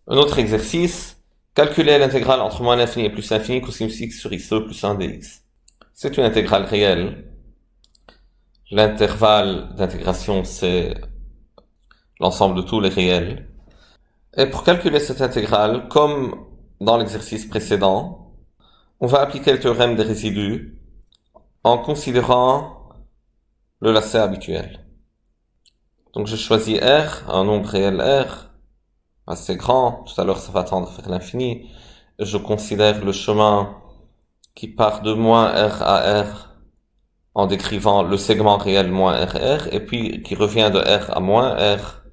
Un autre exercice, calculer l'intégrale entre moins l'infini et plus l'infini cosinus x sur x2 plus 1 dx. C'est une intégrale réelle. L'intervalle d'intégration, c'est l'ensemble de tous les réels. Et pour calculer cette intégrale, comme dans l'exercice précédent, on va appliquer le théorème des résidus en considérant le lacet habituel. Donc je choisis R, un nombre réel R, assez grand, tout à l'heure ça va tendre vers l'infini. Je considère le chemin qui part de moins R à R en décrivant le segment réel moins RR, et puis qui revient de R à moins R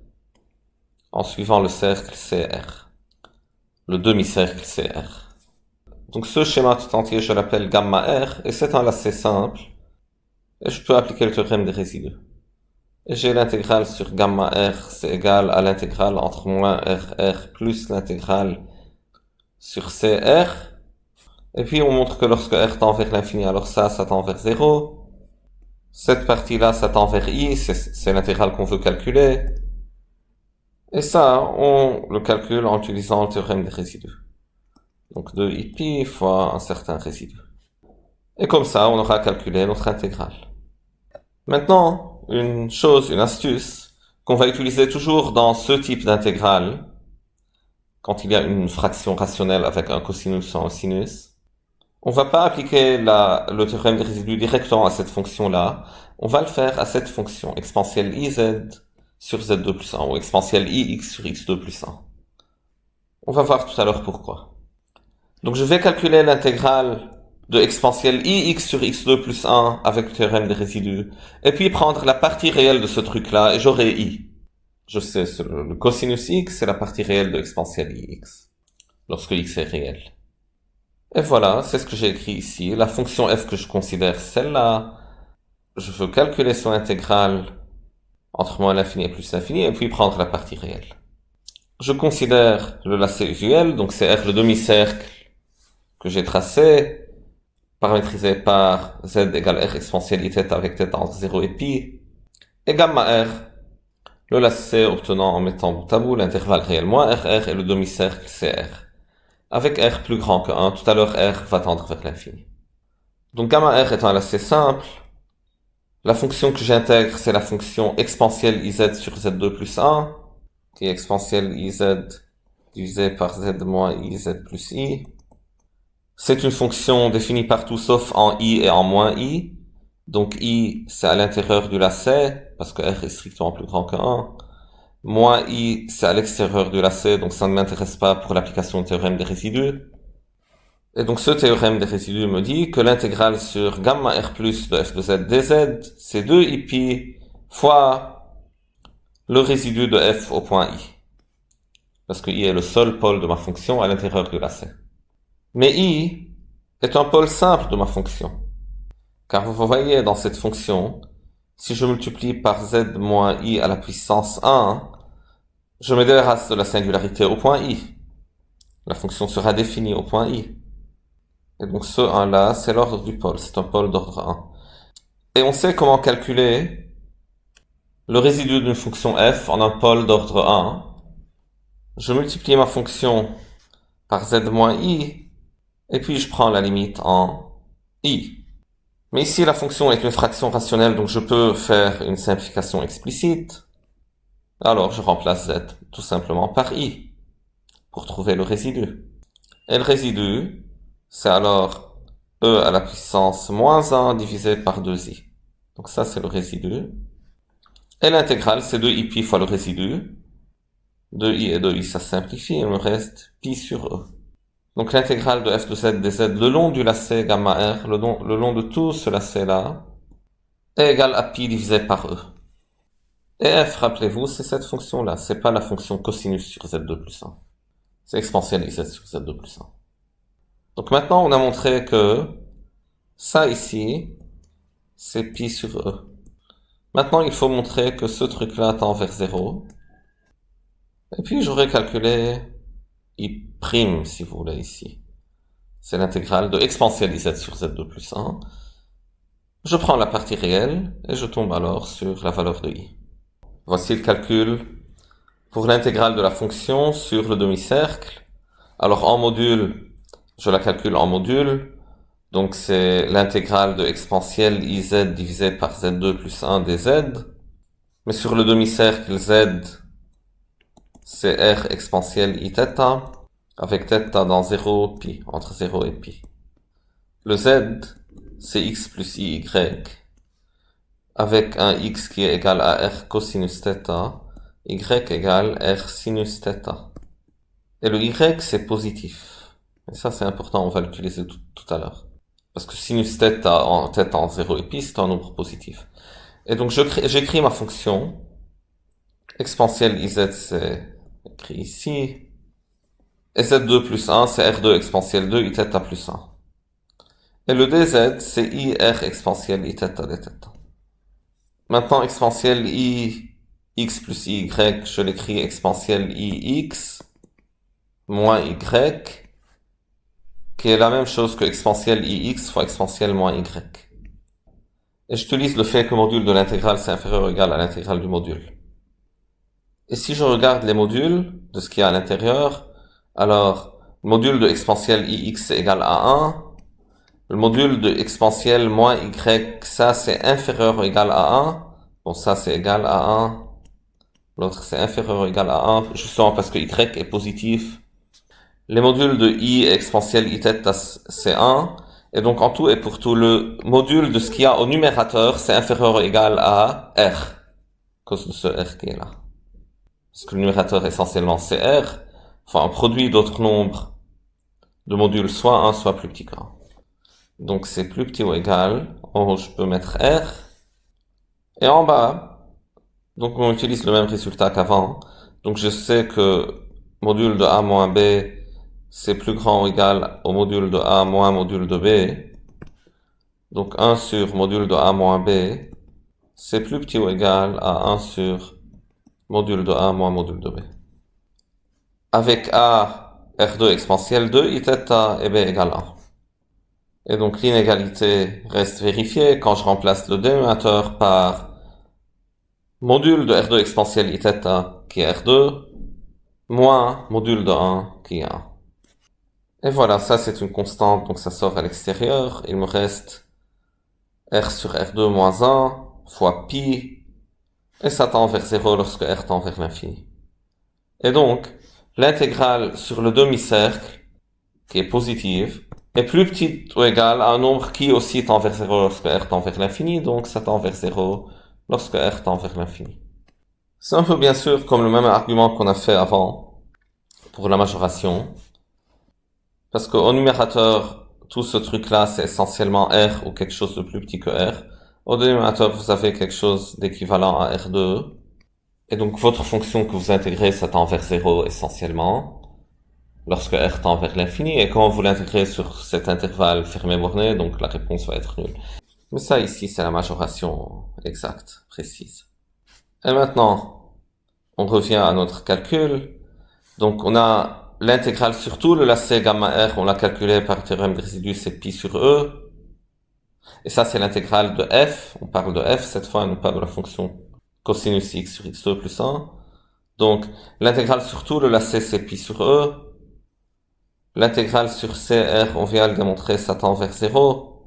en suivant le cercle CR, le demi-cercle CR. Donc ce schéma tout entier, je l'appelle gamma R, et c'est un lacet simple, et je peux appliquer le théorème des résidus. Et j'ai l'intégrale sur gamma R, c'est égal à l'intégrale entre moins RR plus l'intégrale sur CR. Et puis on montre que lorsque R tend vers l'infini, alors ça tend vers 0. Cette partie-là, ça tend vers I, c'est l'intégrale qu'on veut calculer. Et ça, on le calcule en utilisant le théorème des résidus. Donc 2i fois un certain résidu. Et comme ça, on aura calculé notre intégrale. Maintenant, une astuce, qu'on va utiliser toujours dans ce type d'intégrale, quand il y a une fraction rationnelle avec un cosinus ou un sinus. On va pas appliquer le théorème des résidus directement à cette fonction-là. On va le faire à cette fonction, exponentielle iz sur z2 plus 1, ou exponentielle ix sur x2 plus 1. On va voir tout à l'heure pourquoi. Donc je vais calculer l'intégrale de exponentielle ix sur x2 plus 1 avec le théorème des résidus, et puis prendre la partie réelle de ce truc-là, et j'aurai i. Je sais, le cosinus x, c'est la partie réelle de exponentielle ix, lorsque x est réel. Et voilà, c'est ce que j'ai écrit ici. La fonction f que je considère celle-là, je veux calculer son intégrale entre moins l'infini et plus l'infini, et puis prendre la partie réelle. Je considère le lacet usuel, donc c'est R le demi-cercle que j'ai tracé, paramétrisé par z égale R exponentielle i θ avec θ entre 0 et pi, et gamma R, le lacet obtenant en mettant bout à bout l'intervalle réel moins RR et le demi-cercle CR. Avec R plus grand que 1, tout à l'heure R va tendre vers l'infini. Donc gamma R est un lacet simple. La fonction que j'intègre, c'est la fonction exponentielle iz sur z2 plus 1, qui est exponentielle iz divisé par z moins iz plus i. C'est une fonction définie partout sauf en i et en moins i. Donc i, c'est à l'intérieur du lacet, parce que R est strictement plus grand que 1. Moins i, c'est à l'extérieur du lacet, donc ça ne m'intéresse pas pour l'application du théorème des résidus. Et donc ce théorème des résidus me dit que l'intégrale sur gamma R plus de f de z dz, c'est 2i fois le résidu de f au point i. Parce que i est le seul pôle de ma fonction à l'intérieur du lacet. Mais i est un pôle simple de ma fonction. Car vous voyez dans cette fonction, si je multiplie par z moins i à la puissance 1, je me débarrasse de la singularité au point i. La fonction sera définie au point i. Et donc ce 1-là, c'est l'ordre du pôle, c'est un pôle d'ordre 1. Et on sait comment calculer le résidu d'une fonction f en un pôle d'ordre 1. Je multiplie ma fonction par z moins i, et puis je prends la limite en i. Mais ici, la fonction est une fraction rationnelle, donc je peux faire une simplification explicite. Alors, je remplace z tout simplement par i, pour trouver le résidu. Et le résidu, c'est alors e à la puissance moins 1 divisé par 2i. Donc ça, c'est le résidu. Et l'intégrale, c'est 2i fois le résidu. 2i et 2i, ça simplifie, il me reste pi sur e. Donc l'intégrale de f de z dz le long du lacet gamma r, le long de tout ce lacet-là, est égale à pi divisé par e. Et f, rappelez-vous, c'est cette fonction-là, c'est pas la fonction cosinus sur z2 plus 1. C'est exponentielle iz sur z2 plus 1. Donc maintenant, on a montré que ça ici, c'est pi sur e. Maintenant, il faut montrer que ce truc-là tend vers 0. Et puis, j'aurais calculé i', si vous voulez, ici. C'est l'intégrale de exponentielle iz sur z2 plus 1. Je prends la partie réelle et je tombe alors sur la valeur de i. Voici le calcul pour l'intégrale de la fonction sur le demi-cercle. Alors en module, je la calcule en module. Donc c'est l'intégrale de exponentielle iz divisé par z2 plus 1 dz. Mais sur le demi-cercle z, c'est r exponentielle i θ, avec θ dans 0, pi, entre 0 et pi. Le z, c'est x plus iy, avec un x qui est égal à r cosinus θ, y égale r sinus θ. Et le y, c'est positif. Et ça, c'est important, on va l'utiliser tout à l'heure. Parce que sinus θ en 0 et pi, c'est un nombre positif. Et donc, j'écris ma fonction. Exponentielle iz, c'est écrit ici. Et z2 plus 1, c'est r2 exponentielle 2 i θ plus 1. Et le dz, c'est i r exponentielle i θ dθ. Maintenant, exponentielle i x plus y, je l'écris exponentielle i x moins y, qui est la même chose que exponentielle ix fois exponentielle moins y. Et j'utilise le fait que le module de l'intégrale c'est inférieur ou égal à l'intégrale du module. Et si je regarde les modules de ce qu'il y a à l'intérieur, alors le module de exponentielle ix est égal à 1, le module de exponentielle moins y, ça c'est inférieur ou égal à 1, bon ça c'est égal à 1, l'autre c'est inférieur ou égal à 1, justement parce que y est positif. Les modules de i exponentielle i θ c'est 1, et donc en tout et pour tout, le module de ce qu'il y a au numérateur c'est inférieur ou égal à r, à cause de ce r qui est là. Parce que le numérateur essentiellement c'est r, enfin un produit d'autres nombres de modules soit 1 soit plus petit qu'un. Donc c'est plus petit ou égal, en haut je peux mettre r, et en bas, donc on utilise le même résultat qu'avant, donc je sais que module de a moins b c'est plus grand ou égal au module de a moins module de b. Donc 1 sur module de a moins b, c'est plus petit ou égal à 1 sur module de a moins module de b. Avec a, r2 exponentielle 2, i θ et b égale 1. Et donc l'inégalité reste vérifiée quand je remplace le dénominateur par module de r2 exponentielle i θ qui est r2, moins module de 1 qui est 1. Et voilà, ça c'est une constante, donc ça sort à l'extérieur. Il me reste r sur r2 moins 1 fois pi, et ça tend vers 0 lorsque r tend vers l'infini. Et donc, l'intégrale sur le demi-cercle, qui est positive, est plus petite ou égale à un nombre qui aussi tend vers 0 lorsque r tend vers l'infini, donc ça tend vers 0 lorsque r tend vers l'infini. C'est un peu bien sûr comme le même argument qu'on a fait avant pour la majoration. Parce qu'au numérateur, tout ce truc-là, c'est essentiellement R ou quelque chose de plus petit que R. Au dénominateur, vous avez quelque chose d'équivalent à R2. Et donc, votre fonction que vous intégrez, ça tend vers 0 essentiellement, lorsque R tend vers l'infini. Et quand vous l'intégrez sur cet intervalle fermé borné, donc la réponse va être nulle. Mais ça, ici, c'est la majoration exacte, précise. Et maintenant, on revient à notre calcul. Donc, on a l'intégrale sur tout le lacet gamma r, on l'a calculé par théorème de résidu, c'est pi sur e. Et ça, c'est l'intégrale de f. On parle de f cette fois, et non pas de la fonction cosinus x sur x2 plus 1. Donc, l'intégrale sur tout le lacet, c'est pi sur e. L'intégrale sur cr, on vient de le démontrer, ça tend vers 0.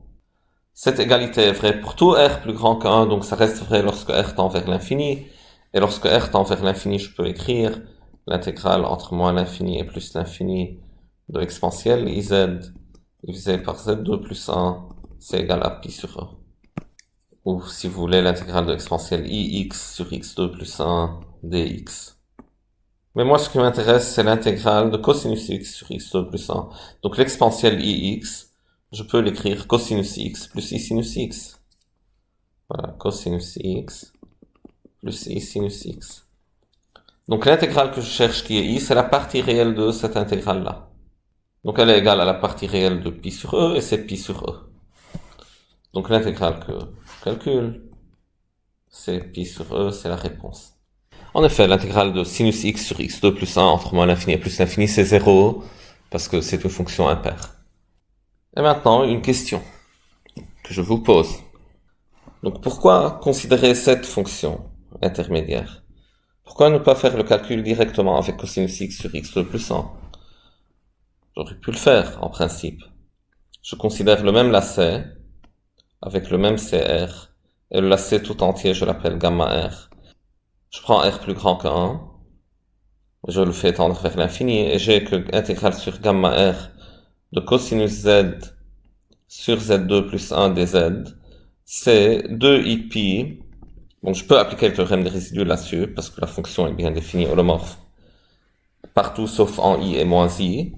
Cette égalité est vraie pour tout r plus grand que 1, donc ça reste vrai lorsque r tend vers l'infini. Et lorsque r tend vers l'infini, je peux écrire l'intégrale entre moins l'infini et plus l'infini de exponentielle iz divisé par z2 plus 1, c'est égal à pi sur e. Ou si vous voulez, l'intégrale de exponentielle ix sur x2 plus 1 dx. Mais moi, ce qui m'intéresse, c'est l'intégrale de cosinus x sur x2 plus 1. Donc l'exponentielle ix, je peux l'écrire cosinus x plus i sinus x. Voilà, cosinus x plus i sinus x. Donc l'intégrale que je cherche qui est i, c'est la partie réelle de cette intégrale-là. Donc elle est égale à la partie réelle de pi sur e, et c'est pi sur e. Donc l'intégrale que je calcule, c'est pi sur e, c'est la réponse. En effet, l'intégrale de sinus x sur x2 plus 1 entre moins l'infini et plus l'infini, c'est 0, parce que c'est une fonction impaire. Et maintenant, une question que je vous pose. Donc pourquoi considérer cette fonction intermédiaire? Pourquoi ne pas faire le calcul directement avec cosinus x sur x2 plus 1? J'aurais pu le faire, en principe. Je considère le même lacet, avec le même CR, et le lacet tout entier, je l'appelle gamma R. Je prends R plus grand que 1, je le fais tendre vers l'infini, et j'ai que intégrale sur gamma R de cosinus Z sur Z2 plus 1 dz, c'est 2i pi. Bon, je peux appliquer le théorème des résidus là-dessus, parce que la fonction est bien définie holomorphe partout sauf en i et moins i.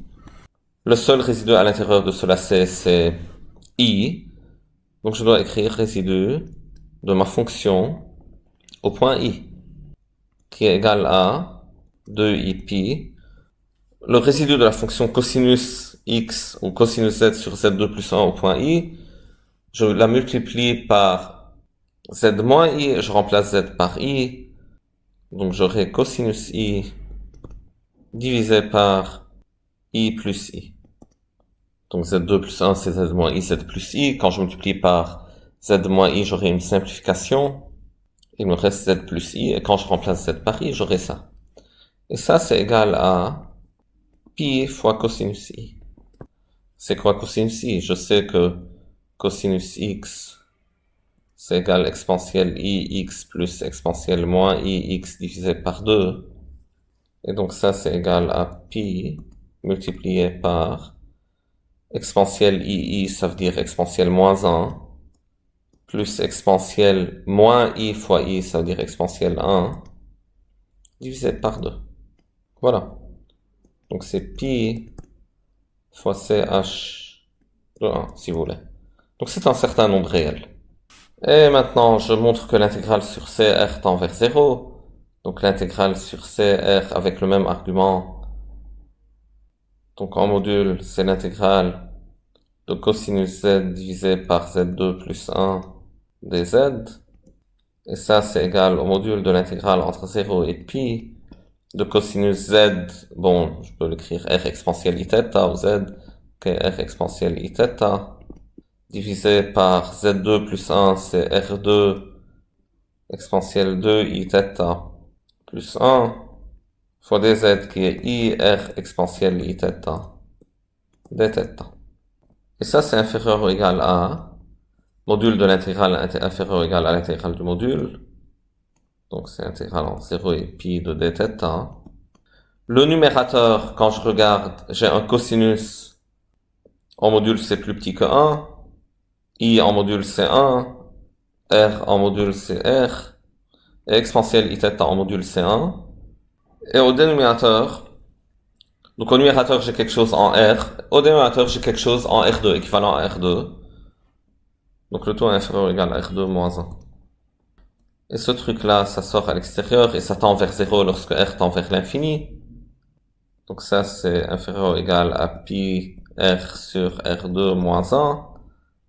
Le seul résidu à l'intérieur de ce lacet, c'est i. Donc je dois écrire résidu de ma fonction au point i, qui est égal à 2i pi. Le résidu de la fonction cosinus x ou cosinus z sur z2 plus 1 au point i, je la multiplie par z moins i et je remplace z par i. Donc j'aurai cosinus i divisé par i plus i. Donc z2 plus 1 c'est z moins i, z plus i. Quand je multiplie par z moins i, j'aurai une simplification. Il me reste z plus i. Et quand je remplace z par i, j'aurai ça. Et ça c'est égal à pi fois cosinus i. C'est quoi cosinus i? Je sais que cosinus x c'est égal à exponentielle i x plus exponentielle moins i x divisé par 2. Et donc ça c'est égal à pi multiplié par exponentielle i, ça veut dire exponentielle moins 1, plus exponentielle moins i fois i, ça veut dire exponentielle 1, divisé par 2. Voilà. Donc c'est pi fois ch de 1, si vous voulez. Donc c'est un certain nombre réel. Et maintenant, je montre que l'intégrale sur CR tend vers 0. Donc l'intégrale sur CR avec le même argument. Donc en module, c'est l'intégrale de cosinus z divisé par z2 plus 1 dz. Et ça, c'est égal au module de l'intégrale entre 0 et pi de cosinus z. Bon, je peux l'écrire r exponentielle i θ ou z, qui est r exponentielle i θ. Divisé par z2 plus 1, c'est r2 exponentielle 2 i θ plus 1 fois dz qui est i r exponentielle i θ dθ. Et ça c'est inférieur ou égal à module de l'intégrale inférieur ou égal à l'intégrale du module. Donc c'est intégrale en 0 et pi de dθ. Le numérateur, quand je regarde, j'ai un cosinus en module c'est plus petit que 1. I en module c'est 1, R en module c'est R, et exponentielle i θ en module c'est 1. Et au dénominateur, donc au numérateur j'ai quelque chose en R, au dénominateur j'ai quelque chose en R2, équivalent à R2. Donc le tout est inférieur ou égal à R2 moins 1. Et ce truc là, ça sort à l'extérieur et ça tend vers 0 lorsque R tend vers l'infini. Donc ça c'est inférieur ou égal à pi R sur R2 moins 1.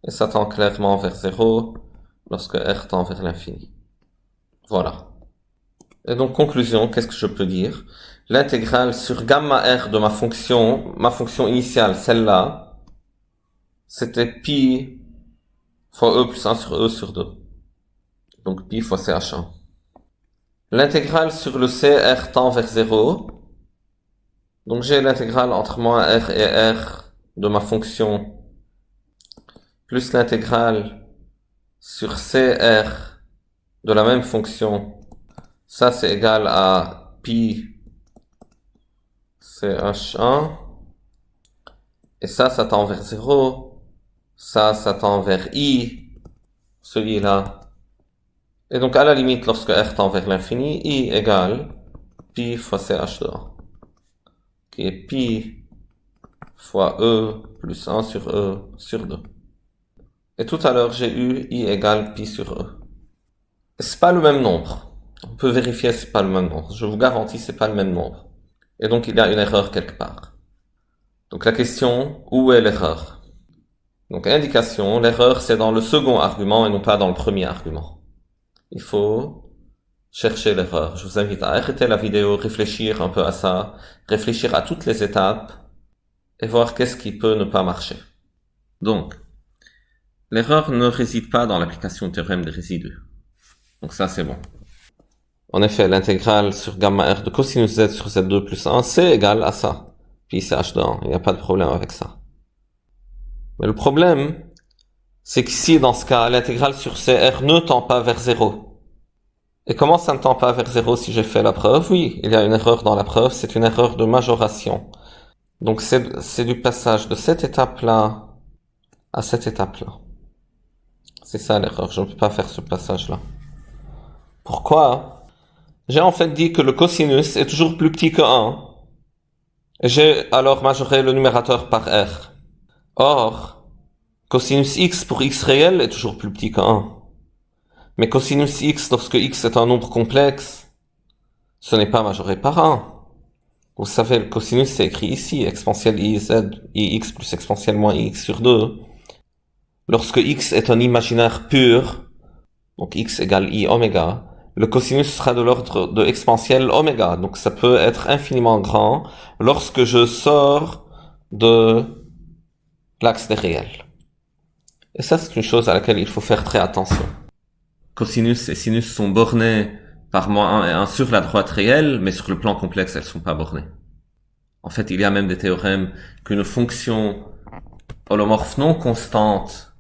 Et ça tend clairement vers 0 lorsque R tend vers l'infini. Voilà. Et donc, conclusion, qu'est-ce que je peux dire? L'intégrale sur gamma R de ma fonction initiale, celle-là, c'était pi fois e plus 1 sur e sur 2. Donc, pi fois ch1. L'intégrale sur le CR tend vers 0. Donc, j'ai l'intégrale entre moins R et R de ma fonction plus l'intégrale sur CR de la même fonction, ça c'est égal à pi ch1, et ça tend vers 0, ça tend vers i, celui-là, et donc à la limite lorsque R tend vers l'infini, i égale pi fois ch de 1, qui est pi fois e plus 1 sur e sur 2. Et tout à l'heure, j'ai eu i égale pi sur e. C'est pas le même nombre. On peut vérifier c'est pas le même nombre. Je vous garantis c'est pas le même nombre. Et donc il y a une erreur quelque part. Donc la question, où est l'erreur? Donc indication, l'erreur c'est dans le second argument et non pas dans le premier argument. Il faut chercher l'erreur. Je vous invite à arrêter la vidéo, réfléchir un peu à ça, réfléchir à toutes les étapes et voir qu'est-ce qui peut ne pas marcher. Donc, l'erreur ne réside pas dans l'application du théorème des résidus. Donc ça, c'est bon. En effet, l'intégrale sur gamma r de cosinus z sur z2 plus 1, c'est égal à ça. Puis c'est h de 1, il n'y a pas de problème avec ça. Mais le problème, c'est qu'ici, dans ce cas, l'intégrale sur CR ne tend pas vers 0. Et comment ça ne tend pas vers 0 si j'ai fait la preuve? Oui, il y a une erreur dans la preuve, c'est une erreur de majoration. Donc c'est du passage de cette étape-là à cette étape-là. C'est ça l'erreur, je ne peux pas faire ce passage-là. Pourquoi? J'ai en fait dit que le cosinus est toujours plus petit que 1. Et j'ai alors majoré le numérateur par r. Or, cosinus x pour x réel est toujours plus petit que 1. Mais cosinus x, lorsque x est un nombre complexe, ce n'est pas majoré par 1. Vous savez, le cosinus c'est écrit ici, exponentielle iz, ix plus exponentielle moins ix sur 2. Lorsque x est un imaginaire pur, donc x égale i oméga, le cosinus sera de l'ordre de exponentielle oméga. Donc ça peut être infiniment grand lorsque je sors de l'axe des réels. Et ça, c'est une chose à laquelle il faut faire très attention. Cosinus et sinus sont bornées par moins 1 et 1 sur la droite réelle, mais sur le plan complexe, elles sont pas bornées. En fait, il y a même des théorèmes qu'une fonction holomorphe non constante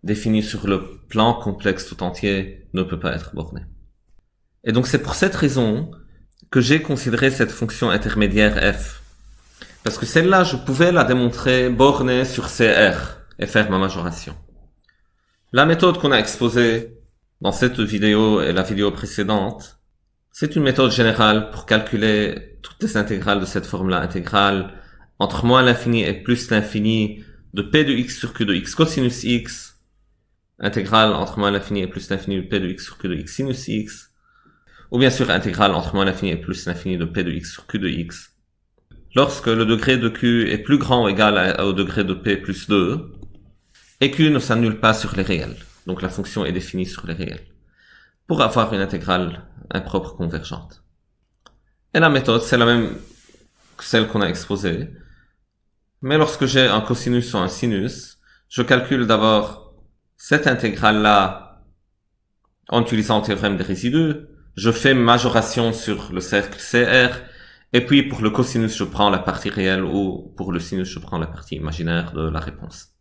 définie sur le plan complexe tout entier ne peut pas être bornée. Et donc c'est pour cette raison que j'ai considéré cette fonction intermédiaire f. Parce que celle-là, je pouvais la démontrer bornée sur CR et faire ma majoration. La méthode qu'on a exposée dans cette vidéo et la vidéo précédente, c'est une méthode générale pour calculer toutes les intégrales de cette forme-là, intégrale entre moins l'infini et plus l'infini de p de x sur q de x cosinus x, intégrale entre moins l'infini et plus l'infini de p de x sur q de x sinus x, ou bien sûr intégrale entre moins l'infini et plus l'infini de p de x sur q de x, lorsque le degré de q est plus grand ou égal au degré de p plus 2, et q ne s'annule pas sur les réels. Donc la fonction est définie sur les réels, pour avoir une intégrale impropre convergente. Et la méthode, c'est la même que celle qu'on a exposée, mais lorsque j'ai un cosinus ou un sinus, je calcule d'abord cette intégrale-là en utilisant le théorème des résidus, je fais majoration sur le cercle CR, et puis pour le cosinus, je prends la partie réelle, ou pour le sinus, je prends la partie imaginaire de la réponse.